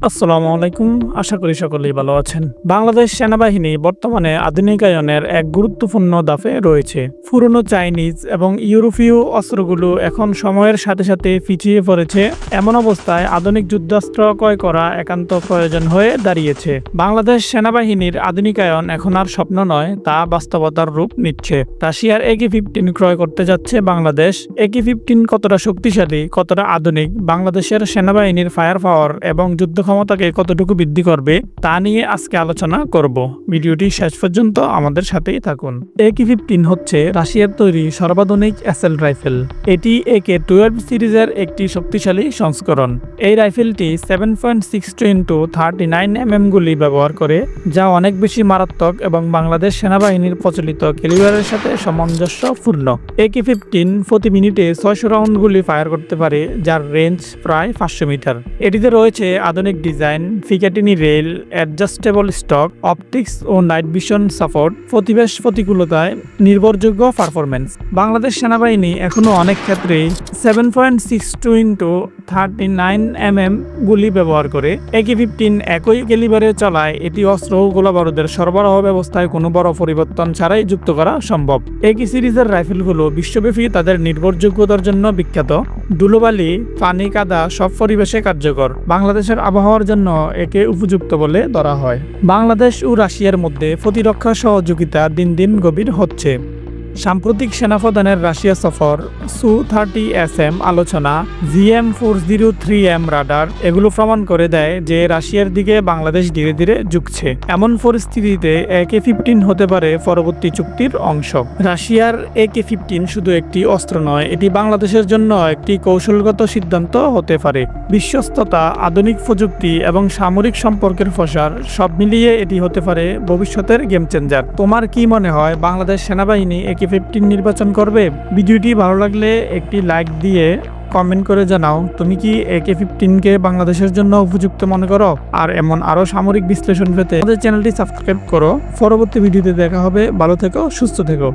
আসসালামু আলাইকুম। আশা করি সকলেই ভালো আছেন। বাংলাদেশ সেনাবাহিনী বর্তমানে আধুনিকায়নের এক গুরুত্বপূর্ণ ধাপে রয়েছে। পুরনো চাইনিজ এবং ইউরোপীয় অস্ত্রগুলো এখন সময়ের সাথে সাথে পিছিয়ে পড়েছে। এমন অবস্থায় আধুনিক যুদ্ধাস্ত্র ক্রয় করা একান্ত প্রয়োজন হয়ে দাঁড়িয়েছে। বাংলাদেশ সেনাবাহিনীর আধুনিকায়ন এখন আর স্বপ্ন নয়, তা বাস্তবতার রূপ নিচ্ছে। রাশিয়ার AK-15 ক্রয় করতে যাচ্ছে বাংলাদেশ। AK-15 কতটা শক্তিশালী, কতটা আধুনিক, বাংলাদেশের সেনাবাহিনীর ফায়ার পাওয়ার এবং যুদ্ধ ক্ষমতাকে কতটুকু বৃদ্ধি করবে তা নিয়ে আজকে আলোচনা করব। ভিডিওটি শেষ পর্যন্ত আমাদের সাথেই থাকুন। AK-15 হচ্ছে রাশিয়ার তৈরি সর্বাধুনিক অ্যাসল্ট রাইফেল। এটি AK-12 সিরিজের একটি শক্তিশালী সংস্করণ। এই রাইফেলটি 7.62x39mm গুলি ব্যবহার করে, যা অনেক বেশি মারাত্মক এবং বাংলাদেশ সেনাবাহিনীর প্রচলিত ক্যালিবারের সাথে সামঞ্জস্যপূর্ণ। AK-15 প্রতি মিনিটে 600 রাউন্ড গুলি ফায়ার করতে পারে, যার রেঞ্জ প্রায় 500 মিটার। এটিতে রয়েছে আধুনিক design, Picatinny rail, adjustable stock, optics ও নাইট ভিশন সাপোর্ট, প্রতিবেশ প্রতিকূলতায় নির্ভরযোগ্য পারফরমেন্স। বাংলাদেশ সেনাবাহিনী এখনও অনেক ক্ষেত্রেই 7.62x39mm গুলি ব্যবহার করে। AK-15 একই ক্যালিবারে চলায় এটি অস্ত্র ও গোলাবারুদের সরবরাহ ব্যবস্থায় কোনো বড় পরিবর্তন ছাড়াই যুক্ত করা সম্ভব। AK সিরিজের রাইফেলগুলো বিশ্বব্যাপী তাদের নির্ভরযোগ্যতার জন্য বিখ্যাত। ধুলোবালি, পানি, কাদা সব পরিবেশে কার্যকর। বাংলাদেশের আবহাওয়ার জন্য একে উপযুক্ত বলে ধরা হয়। বাংলাদেশ ও রাশিয়ার মধ্যে প্রতিরক্ষা সহযোগিতা দিন দিন গভীর হচ্ছে। সাম্প্রতিক সেনাপ্রধানের রাশিয়া সফর, Su-30SM আলোচনা, GM-403M রাডার এগুলো প্রমাণ করে দেয় যে রাশিয়ার দিকে বাংলাদেশ ধীরে ধীরে ঝুঁকছে। এমন পরিস্থিতিতে AK-15 হতে পারে পরবর্তী চুক্তির অংশ। রাশিয়ার AK-15 শুধু একটি অস্ত্র নয়, এটি বাংলাদেশের জন্য একটি কৌশলগত সিদ্ধান্ত হতে পারে। বিশ্বস্ততা, আধুনিক প্রযুক্তি এবং সামরিক সম্পর্কের প্রসার সব মিলিয়ে এটি হতে পারে ভবিষ্যতের গেম চেঞ্জার। তোমার কি মনে হয়, বাংলাদেশ সেনাবাহিনী AK-15 নির্বাচন করবে? ভিডিওটি ভালো লাগলে একটি লাইক দিয়ে কমেন্ট করে জানাও, তুমি কি AK-15 কে বাংলাদেশের জন্য উপযুক্ত মনে করো? আর এমন আরো সামরিক বিশ্লেষণ পেতে আমাদের চ্যানেলটি সাবস্ক্রাইব করো। পরবর্তী ভিডিওতে দেখা হবে। ভালো থেকো, সুস্থ থেকো।